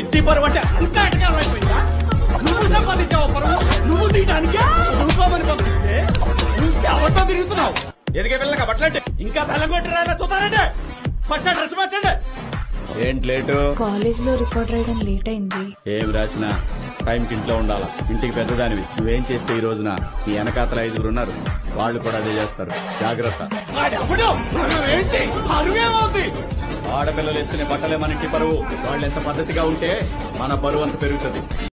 ఇంటి పరువు అంటే అంత ఎటకాలం అయిపోయిందా? నువ్వు సంపాదించావు పరువు, నువ్వు తీయడానికి రూపాయని పంపిస్తే ఇంకెవరితో తిరుగుతున్నావు? ఎదిగే పిల్లగా బట్టలంటే ఇంకా బెల్లం కొట్టి రాదా చూస్తానంటే ఫస్ట్ డ్రెస్ మార్చండి. ఏంటి లేటు? కాలేజ్ లో రికార్డ్ రాయడం లేట్ అయింది. ఏం రాసినా టైంకి ఇంట్లో ఉండాలా. ఇంటికి పెద్దదానివి, నువ్వేం చేస్తే ఈ రోజున నీ వెనకాతల 5 ఉన్నారు, వాళ్ళు కూడా అదే చేస్తారు. జాగ్రత్త. ఆడపిల్లలు వేసుకునే బట్టలే మన ఇంటి పరువు. వాళ్ళు ఎంత పద్ధతిగా ఉంటే మన పరువు అంత పెరుగుతుంది.